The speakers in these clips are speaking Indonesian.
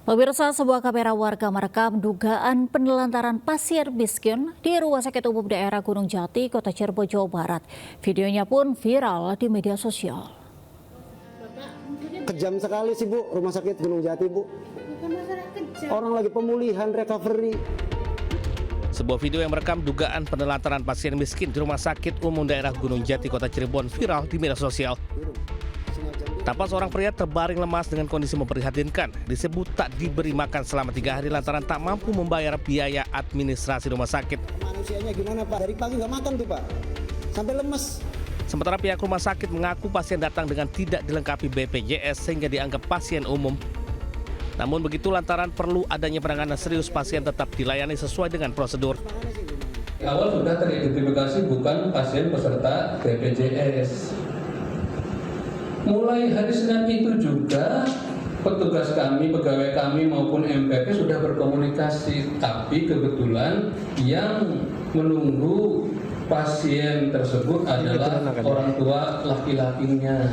Pemirsa, sebuah kamera warga merekam dugaan penelantaran pasien miskin di Rumah Sakit Umum Daerah Gunung Jati, Kota Cirebon, Jawa Barat. Videonya pun viral di media sosial. Kejam sekali sih Bu, Rumah Sakit Gunung Jati Bu. Orang lagi pemulihan, recovery. Sebuah video yang merekam dugaan penelantaran pasien miskin di Rumah Sakit Umum Daerah Gunung Jati, Kota Cirebon viral di media sosial. Tampak seorang pria terbaring lemas dengan kondisi memprihatinkan, disebut tak diberi makan selama 3 hari lantaran tak mampu membayar biaya administrasi rumah sakit. Manusianya gimana Pak? Dari pagi nggak makan tuh Pak, sampai lemes. Sementara pihak rumah sakit mengaku pasien datang dengan tidak dilengkapi BPJS sehingga dianggap pasien umum. Namun begitu lantaran perlu adanya penanganan serius, pasien tetap dilayani sesuai dengan prosedur. Awal sudah teridentifikasi bukan pasien peserta BPJS. Mulai hari Senin itu juga petugas kami, pegawai kami maupun MPP sudah berkomunikasi, tapi kebetulan yang menunggu pasien tersebut adalah orang tua laki-lakinya.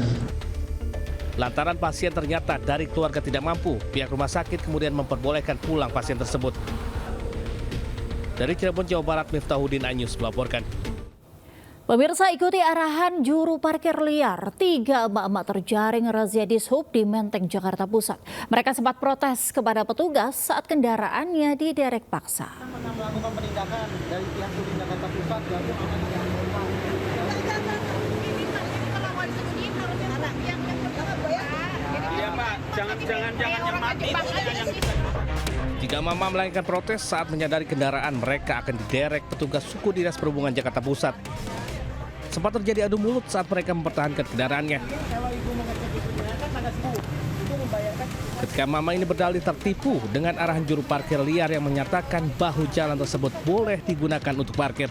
Lantaran pasien ternyata dari keluarga tidak mampu, pihak rumah sakit kemudian memperbolehkan pulang pasien tersebut. Dari Cirebon, Jawa Barat, Miftahudin, iNews melaporkan. Pemirsa, ikuti arahan juru parkir liar. 3 emak-emak terjaring razia Dishub di Menteng, Jakarta Pusat. Mereka sempat protes kepada petugas saat kendaraannya diderek paksa. Melakukan penindakan dari pihak Sudin Jakarta Pusat gabung sama yang normal. Iya Pak, jangan nyemati. Tiga mama melakukan protes saat menyadari kendaraan mereka akan diderek petugas suku dinas perhubungan Jakarta Pusat. Sempat terjadi adu mulut saat mereka mempertahankan kendaraannya. Ketika mama ini berdalih tertipu dengan arahan juru parkir liar yang menyatakan bahu jalan tersebut boleh digunakan untuk parkir.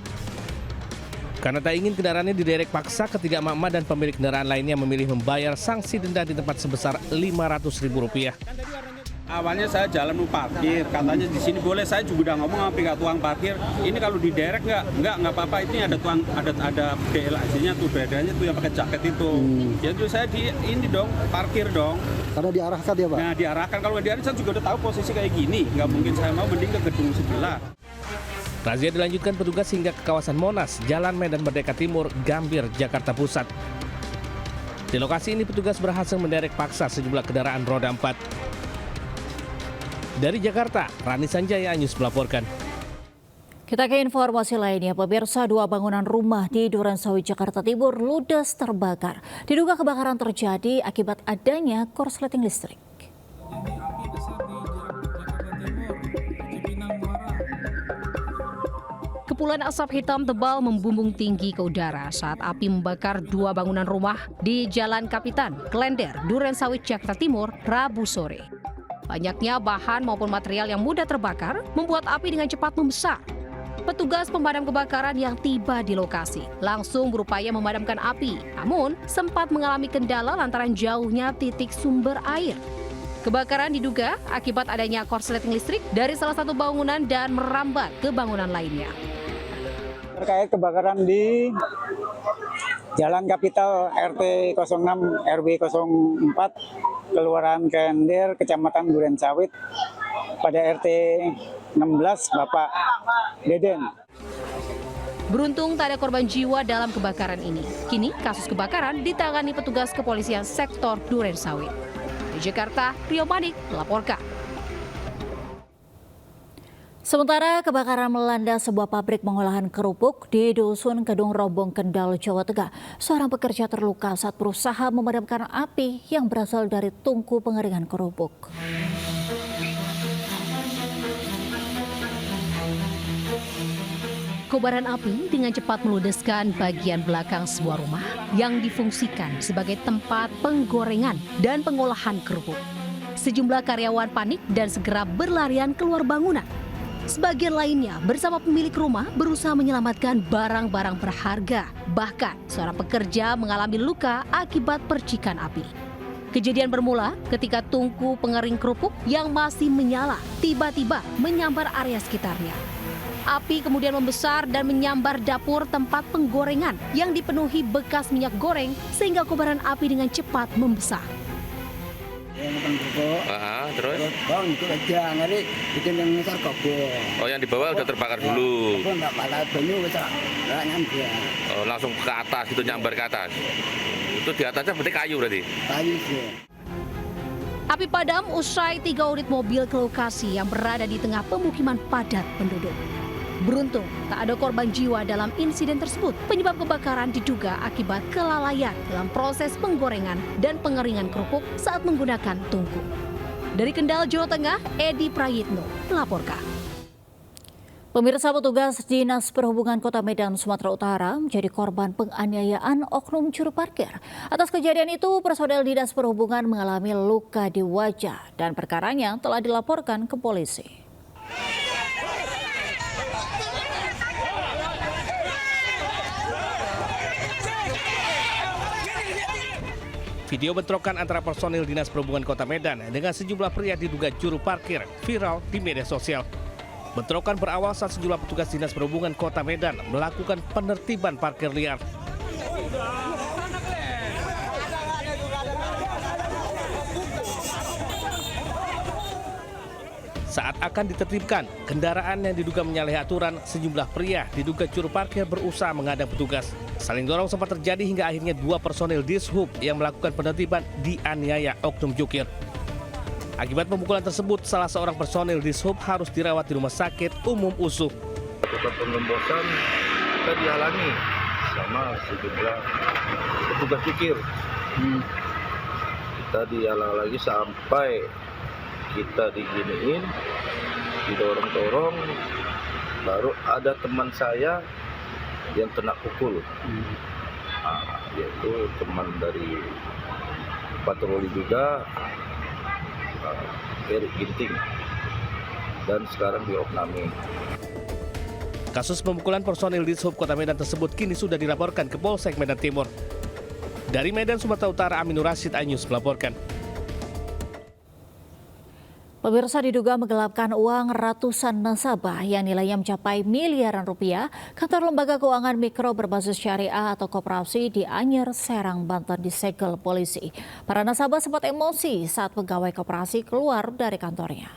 Karena tak ingin kendaraannya diderek paksa, ketiga mama dan pemilik kendaraan lainnya memilih membayar sanksi denda di tempat sebesar Rp500.000. Awalnya saya jalan mau parkir, katanya di sini boleh, saya juga udah ngomong sama pihak tukang parkir. Ini kalau diderek nggak apa-apa, ini ada DLAC-nya tuh, bedanya tuh yang pakai jaket itu. Ya itu saya parkir dong. Karena diarahkan ya Pak? Nah diarahkan, kalau nggak diarahkan saya juga udah tahu posisi kayak gini, nggak mungkin saya mau, mending ke gedung sebelah. Razia dilanjutkan petugas hingga ke kawasan Monas, Jalan Medan Merdeka Timur, Gambir, Jakarta Pusat. Di lokasi ini petugas berhasil menderek paksa sejumlah kendaraan roda 4. Dari Jakarta, Rani Sanjaya, iNews melaporkan. Kita ke informasi lainnya, pemirsa, 2 bangunan rumah di Durensawit, Jakarta Timur ludes terbakar. Diduga kebakaran terjadi akibat adanya korsleting listrik. Kepulan asap hitam tebal membumbung tinggi ke udara saat api membakar 2 bangunan rumah di Jalan Kapitan, Klender, Durensawit, Jakarta Timur, Rabu sore. Banyaknya bahan maupun material yang mudah terbakar membuat api dengan cepat membesar. Petugas pemadam kebakaran yang tiba di lokasi langsung berupaya memadamkan api, namun sempat mengalami kendala lantaran jauhnya titik sumber air. Kebakaran diduga akibat adanya korsleting listrik dari salah satu bangunan dan merambat ke bangunan lainnya. Terkait kebakaran di Jalan Kapital RT 06 RW 04 Kelurahan Klender, Kecamatan Durensawit pada RT 16 Bapak Deden. Beruntung tak ada korban jiwa dalam kebakaran ini. Kini kasus kebakaran ditangani petugas kepolisian sektor Durensawit. Di Jakarta, Rio Manik melaporkan. Sementara kebakaran melanda sebuah pabrik pengolahan kerupuk di Dusun Kedung Rombong, Kendal, Jawa Tengah. Seorang pekerja terluka saat berusaha memadamkan api yang berasal dari tungku pengeringan kerupuk. Kobaran api dengan cepat meludeskan bagian belakang sebuah rumah yang difungsikan sebagai tempat penggorengan dan pengolahan kerupuk. Sejumlah karyawan panik dan segera berlarian keluar bangunan. Sebagian lainnya bersama pemilik rumah berusaha menyelamatkan barang-barang berharga. Bahkan seorang pekerja mengalami luka akibat percikan api. Kejadian bermula ketika tungku pengering kerupuk yang masih menyala tiba-tiba menyambar area sekitarnya. Api kemudian membesar dan menyambar dapur tempat penggorengan yang dipenuhi bekas minyak goreng sehingga kobaran api dengan cepat membesar. Terus? Bang, itu aja ngari bikin yang besar kebo. Oh, yang di bawah udah terbakar dulu. Kebo enggak pala banyu wis ora nyamber. Oh, langsung ke atas gitu, nyambar ke atas. Itu di atasnya berarti kayu berarti. Kayu sih. Api padam usai 3 unit mobil ke lokasi yang berada di tengah pemukiman padat penduduk. Beruntung, tak ada korban jiwa dalam insiden tersebut. Penyebab kebakaran diduga akibat kelalaian dalam proses penggorengan dan pengeringan kerupuk saat menggunakan tungku. Dari Kendal, Jawa Tengah, Edi Prayitno melaporkan. Pemirsa, petugas Dinas Perhubungan Kota Medan, Sumatera Utara menjadi korban penganiayaan oknum juru parkir. Atas kejadian itu, personel Dinas Perhubungan mengalami luka di wajah dan perkaranya telah dilaporkan ke polisi. Video bentrokan antara personil Dinas Perhubungan Kota Medan dengan sejumlah pria diduga juru parkir viral di media sosial. Bentrokan berawal saat sejumlah petugas Dinas Perhubungan Kota Medan melakukan penertiban parkir liar. Saat akan ditertibkan, kendaraan yang diduga menyalahi aturan, sejumlah pria diduga juru parkir berusaha menghadang petugas. Saling dorong sempat terjadi hingga akhirnya 2 personil Dishub yang melakukan penertiban dianiaya oknum jukir. Akibat pemukulan tersebut, salah seorang personil Dishub harus dirawat di Rumah Sakit Umum Usuh. Lakukan pengembosan, kita dihalangi sama sejumlah petugas jukir. Kita dihalang lagi sampai kita diginiin, didorong-dorong, baru ada teman saya yang kena pukul. Yaitu teman dari patroli juga, Erik Ginting, dan sekarang diopname. Kasus pemukulan personil Dishub Kota Medan tersebut kini sudah dilaporkan ke Polsek Medan Timur. Dari Medan, Sumatera Utara, Aminur Rashid, iNews melaporkan. Pemirsa, diduga menggelapkan uang ratusan nasabah yang nilainya mencapai miliaran rupiah, kantor lembaga keuangan mikro berbasis syariah atau koperasi di Anyer, Serang, Banten disegel polisi. Para nasabah sempat emosi saat pegawai koperasi keluar dari kantornya.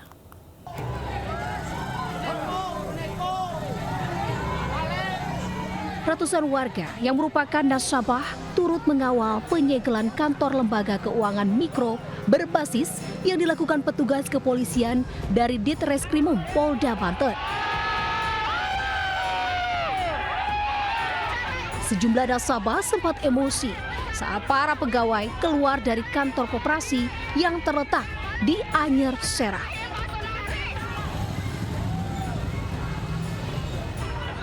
Ratusan warga yang merupakan nasabah turut mengawal penyegelan kantor lembaga keuangan mikro berbasis yang dilakukan petugas kepolisian dari Ditreskrimum Polda Banten. Sejumlah nasabah sempat emosi saat para pegawai keluar dari kantor koperasi yang terletak di Anyer, Serang.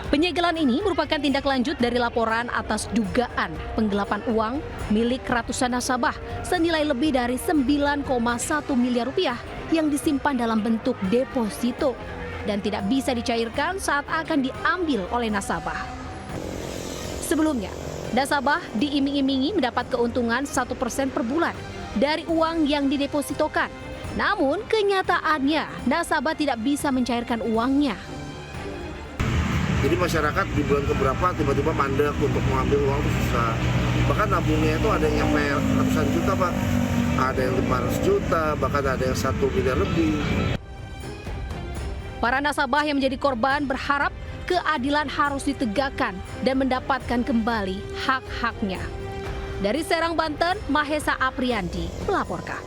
Penyegelan ini merupakan tindak lanjut dari laporan atas dugaan penggelapan uang milik ratusan nasabah senilai lebih dari 9,1 miliar rupiah yang disimpan dalam bentuk deposito dan tidak bisa dicairkan saat akan diambil oleh nasabah. Sebelumnya, nasabah diiming-imingi mendapat keuntungan 1% per bulan dari uang yang didepositokan. Namun kenyataannya nasabah tidak bisa mencairkan uangnya. Jadi masyarakat di bulan keberapa tiba-tiba mandek untuk mengambil uang itu susah. Bahkan nabungnya itu ada yang sampai ratusan juta, Pak. Ada yang 500 juta, bahkan ada yang 1 miliar lebih. Para nasabah yang menjadi korban berharap keadilan harus ditegakkan dan mendapatkan kembali hak-haknya. Dari Serang, Banten, Mahesa Apriandi melaporkan.